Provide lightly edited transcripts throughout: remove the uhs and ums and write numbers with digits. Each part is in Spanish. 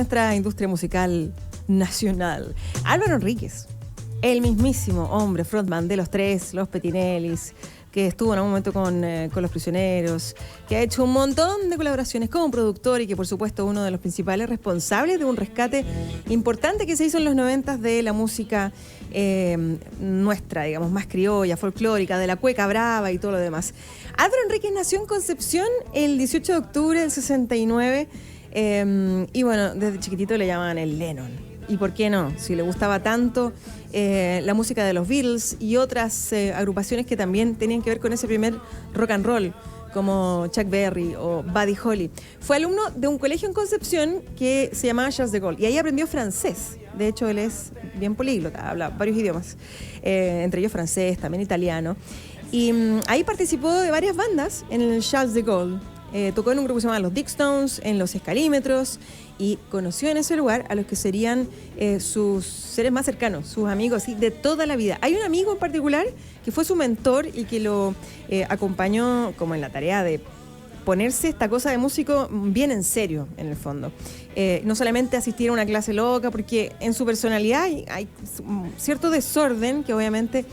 nuestra industria musical nacional. Álvaro Enríquez, el mismísimo hombre, frontman de Los Tres, Los Petinellis, que estuvo en algún momento con Los Prisioneros, que ha hecho un montón de colaboraciones como productor y que por supuesto uno de los principales responsables de un rescate importante que se hizo en los 90 de la música nuestra, digamos, más criolla, folclórica, de la cueca brava y todo lo demás. Álvaro Enríquez nació en Concepción el 18 de octubre del 69 y bueno, desde chiquitito le llamaban el Lennon. ¿Y por qué no? Si le gustaba tanto la música de los Beatles y otras agrupaciones que también tenían que ver con ese primer rock and roll, como Chuck Berry o Buddy Holly. Fue alumno de un colegio en Concepción que se llamaba Charles de Gaulle y ahí aprendió francés. De hecho, él es bien políglota, habla varios idiomas, entre ellos francés, también italiano. Y ahí participó de varias bandas en el Charles de Gaulle. Tocó en un grupo que se llama Los Dick Stones, en Los Escalímetros, y conoció en ese lugar a los que serían sus seres más cercanos, sus amigos así, de toda la vida. Hay un amigo en particular que fue su mentor y que lo acompañó como en la tarea de ponerse esta cosa de músico bien en serio, en el fondo. No solamente asistir a una clase loca, porque en su personalidad hay cierto desorden que obviamente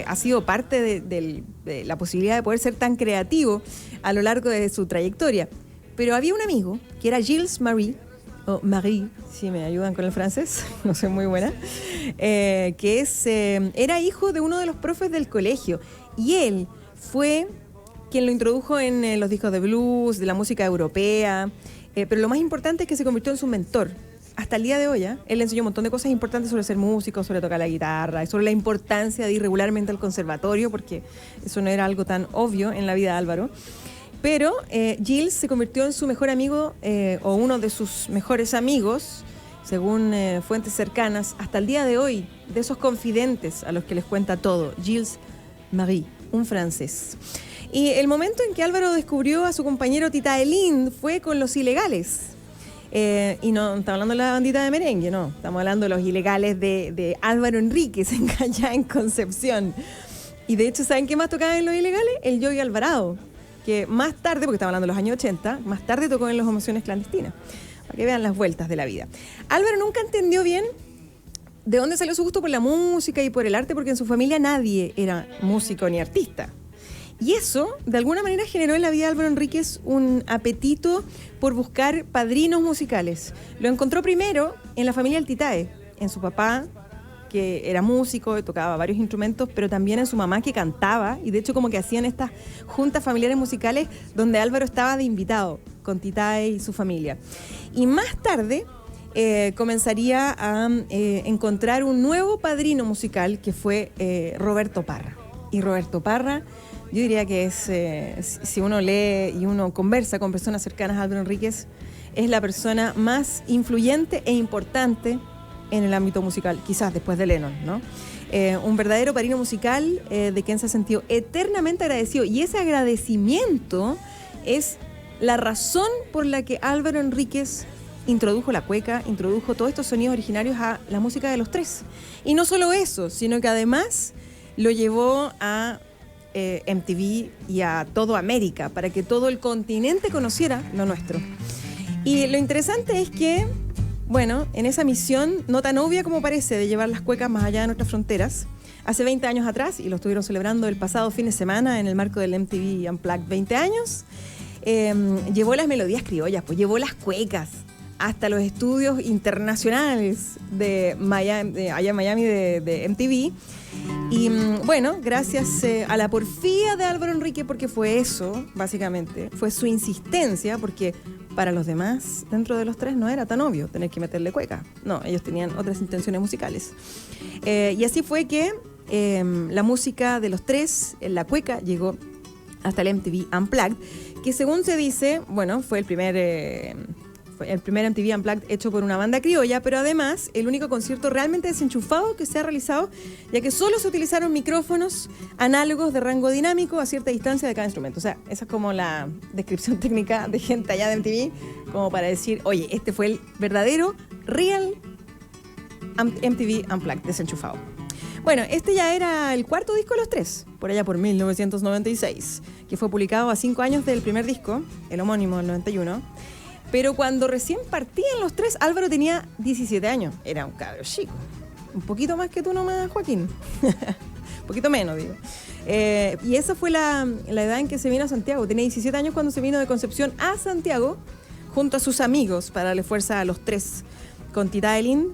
ha sido parte de la posibilidad de poder ser tan creativo a lo largo de su trayectoria. Pero había un amigo que era Gilles Marie, o Marie, si me ayudan con el francés, no soy muy buena, que era hijo de uno de los profes del colegio. Y él fue quien lo introdujo en los discos de blues, de la música europea, pero lo más importante es que se convirtió en su mentor. Hasta el día de hoy, él le enseñó un montón de cosas importantes sobre ser músico, sobre tocar la guitarra, y sobre la importancia de ir regularmente al conservatorio, porque eso no era algo tan obvio en la vida de Álvaro. Pero Gilles se convirtió en su mejor amigo, o uno de sus mejores amigos, según fuentes cercanas, hasta el día de hoy, de esos confidentes a los que les cuenta todo. Gilles Marie, un francés. Y el momento en que Álvaro descubrió a su compañero Tita Elín fue con Los Ilegales. Y no estamos hablando de la bandita de merengue, no. Estamos hablando de Los Ilegales de Álvaro Enríquez, allá en Concepción. Y de hecho, ¿saben qué más tocaba en Los Ilegales? El Yogi Alvarado, que más tarde, porque estamos hablando de los años 80, más tarde tocó en Los Emociones Clandestinas, para que vean las vueltas de la vida. Álvaro nunca entendió bien de dónde salió su gusto por la música y por el arte, porque en su familia nadie era músico ni artista. Y eso, de alguna manera, generó en la vida de Álvaro Enríquez un apetito por buscar padrinos musicales. Lo encontró primero en la familia Altitae, en su papá, que era músico y tocaba varios instrumentos, pero también en su mamá, que cantaba, y de hecho como que hacían estas juntas familiares musicales donde Álvaro estaba de invitado con Titae y su familia. Y más tarde comenzaría a encontrar un nuevo padrino musical, que fue Roberto Parra. Y Roberto Parra, yo diría que es, si uno lee y uno conversa con personas cercanas a Álvaro Enríquez, es la persona más influyente e importante en el ámbito musical, quizás después de Lennon, ¿no? Un verdadero padrino musical de quien se ha sentido eternamente agradecido. Y ese agradecimiento es la razón por la que Álvaro Enríquez introdujo la cueca, introdujo todos estos sonidos originarios a la música de Los Tres. Y no solo eso, sino que además lo llevó a MTV y a toda América, para que todo el continente conociera lo nuestro. Y lo interesante es que, bueno, en esa misión, no tan obvia como parece, de llevar las cuecas más allá de nuestras fronteras, hace 20 años atrás, y lo estuvieron celebrando el pasado fin de semana en el marco del MTV Unplugged 20 años, llevó las melodías criollas, pues llevó las cuecas hasta los estudios internacionales de Miami, allá en Miami de MTV. Y bueno, gracias a la porfía de Álvaro Enríquez, porque fue eso, básicamente, fue su insistencia, porque para los demás, dentro de Los Tres, no era tan obvio tener que meterle cueca. No, ellos tenían otras intenciones musicales. Y así fue que la música de Los Tres, la cueca, llegó hasta el MTV Unplugged, que según se dice, bueno, fue el primer MTV Unplugged hecho por una banda criolla, pero además el único concierto realmente desenchufado que se ha realizado, ya que solo se utilizaron micrófonos análogos de rango dinámico a cierta distancia de cada instrumento. O sea, esa es como la descripción técnica de gente allá de MTV, como para decir, oye, este fue el verdadero, real MTV Unplugged desenchufado. Bueno, este ya era el cuarto disco de Los Tres, por allá por 1996, que fue publicado a 5 años del primer disco, el homónimo del 91. Pero cuando recién partían los tres, Álvaro tenía 17 años. Era un cabro chico. Un poquito más que tú nomás, Joaquín. Un poquito menos, digo. Y esa fue la edad en que se vino a Santiago. Tenía 17 años cuando se vino de Concepción a Santiago, junto a sus amigos, para darle fuerza a los tres, con Tita Elín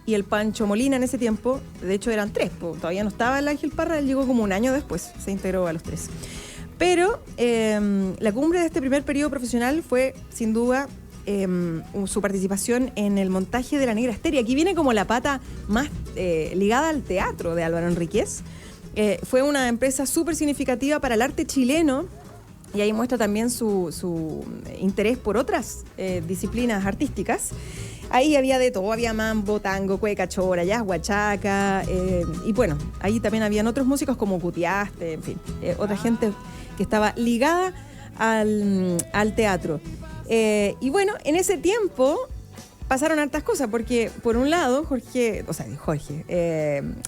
y el Pancho Molina en ese tiempo. De hecho, eran tres, todavía no estaba el Ángel Parra, él llegó como un año después, se integró a los tres. Pero la cumbre de este primer periodo profesional fue, sin duda, su participación en el montaje de La Negra Esther. Y aquí viene como la pata más ligada al teatro de Álvaro Enríquez. Fue una empresa súper significativa para el arte chileno, y ahí muestra también su interés por otras disciplinas artísticas. Ahí había de todo, había mambo, tango, cueca, chora, jazz, huachaca, y bueno, ahí también habían otros músicos como Cutiaste, en fin, otra gente que estaba ligada al teatro. Y bueno, en ese tiempo pasaron hartas cosas, porque por un lado,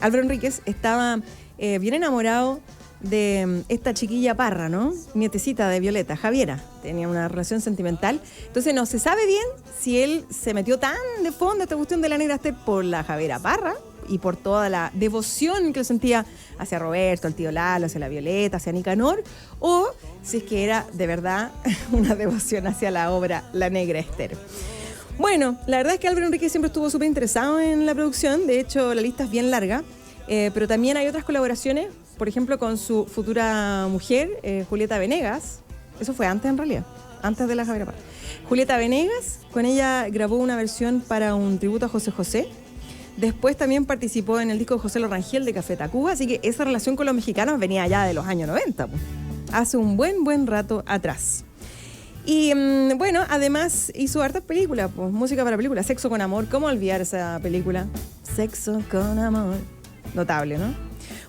Álvaro Enríquez estaba bien enamorado de esta chiquilla Parra, ¿no? Nietecita de Violeta, Javiera. Tenía una relación sentimental. Entonces no se sabe bien si él se metió tan de fondo a esta cuestión de La Negra Esther por la Javiera Parra y por toda la devoción que él sentía hacia Roberto, al tío Lalo, hacia la Violeta, hacia Nicanor, o si es que era de verdad una devoción hacia la obra La Negra Esther. Bueno, la verdad es que Álvaro Enríquez siempre estuvo súper interesado en la producción. De hecho, la lista es bien larga, pero también hay otras colaboraciones, por ejemplo, con su futura mujer, Julieta Venegas. Eso fue antes, en realidad, antes de la Javiera Parra. Julieta Venegas, con ella grabó una versión para un tributo a José José. Después también participó en el disco de José Lo Rangel de Café Tacuba, así que esa relación con los mexicanos venía ya de los años 90, pues, hace un buen rato atrás. Y bueno, además hizo hartas películas, pues, música para películas. Sexo con amor, ¿cómo olvidar esa película? Sexo con amor, notable, ¿no?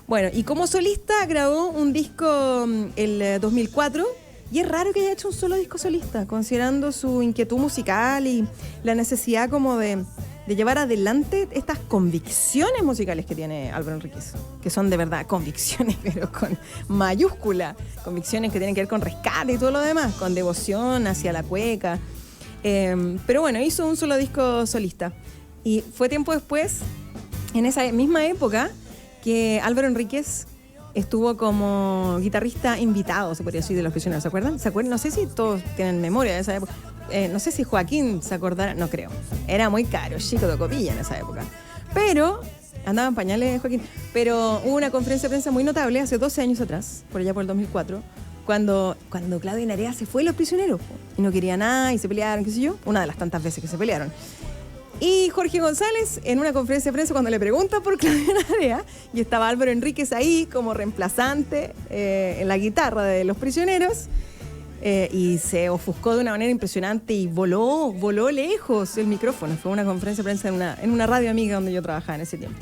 Bueno, y como solista grabó un disco el 2004, y es raro que haya hecho un solo disco solista, considerando su inquietud musical y la necesidad como de llevar adelante estas convicciones musicales que tiene Álvaro Enríquez, que son de verdad convicciones, pero con mayúscula, convicciones que tienen que ver con rescate y todo lo demás, con devoción hacia la cueca. Pero bueno, hizo un solo disco solista. Y fue tiempo después, en esa misma época, que Álvaro Enríquez estuvo como guitarrista invitado, se podría decir, de Los Prisioneros. ¿Se acuerdan? No sé si todos tienen memoria de esa época. No sé si Joaquín se acordará, no creo. Era muy caro, chico de copilla en esa época. Pero, andaba en pañales Joaquín, pero hubo una conferencia de prensa muy notable hace 12 años atrás, por allá por el 2004, cuando Claudio Narea se fue de Los Prisioneros, y no quería nada, y se pelearon, qué sé yo, una de las tantas veces que se pelearon. Y Jorge González, en una conferencia de prensa, cuando le pregunta por Claudio Narea, y estaba Álvaro Enríquez ahí como reemplazante en la guitarra de Los Prisioneros, y se ofuscó de una manera impresionante y voló lejos el micrófono. Fue una conferencia de prensa en una radio amiga donde yo trabajaba en ese tiempo.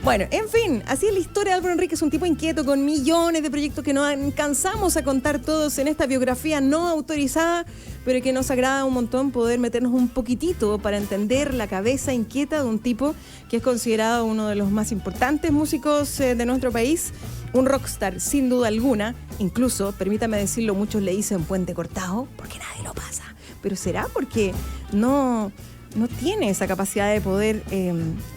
Bueno, en fin, así es la historia de Álvaro Enríquez, un tipo inquieto con millones de proyectos que no alcanzamos a contar todos en esta biografía no autorizada, pero que nos agrada un montón poder meternos un poquitito para entender la cabeza inquieta de un tipo que es considerado uno de los más importantes músicos de nuestro país, un rockstar sin duda alguna. Incluso, permítame decirlo, muchos le dicen puente cortado porque nadie lo pasa, pero será porque no tiene esa capacidad de poder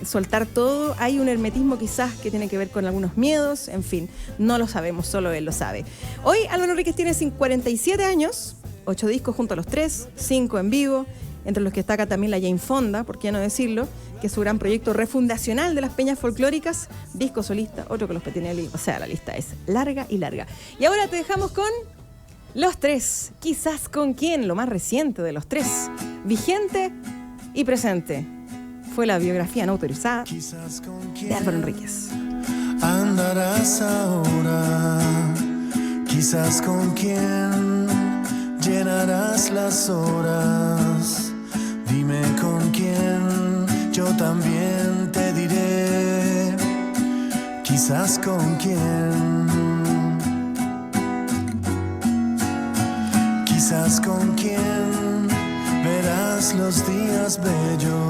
soltar todo. Hay un hermetismo quizás que tiene que ver con algunos miedos, en fin, no lo sabemos, solo él lo sabe. Hoy Álvaro Enríquez tiene 47 años, 8 discos junto a los 3, 5 en vivo, entre los que destaca también la Jane Fonda, por qué no decirlo, que es su gran proyecto refundacional de las peñas folclóricas, disco solista, otro que los Petinelli, o sea, la lista es larga y larga. Y ahora te dejamos con Los Tres, quizás con quién, lo más reciente de Los Tres, vigente y presente. Fue la biografía no autorizada de Álvaro Enríquez. Andarás ahora, quizás con quién llenarás las horas. Dime con quién, yo también te diré. Quizás con quién, quizás con quién verás los días bellos.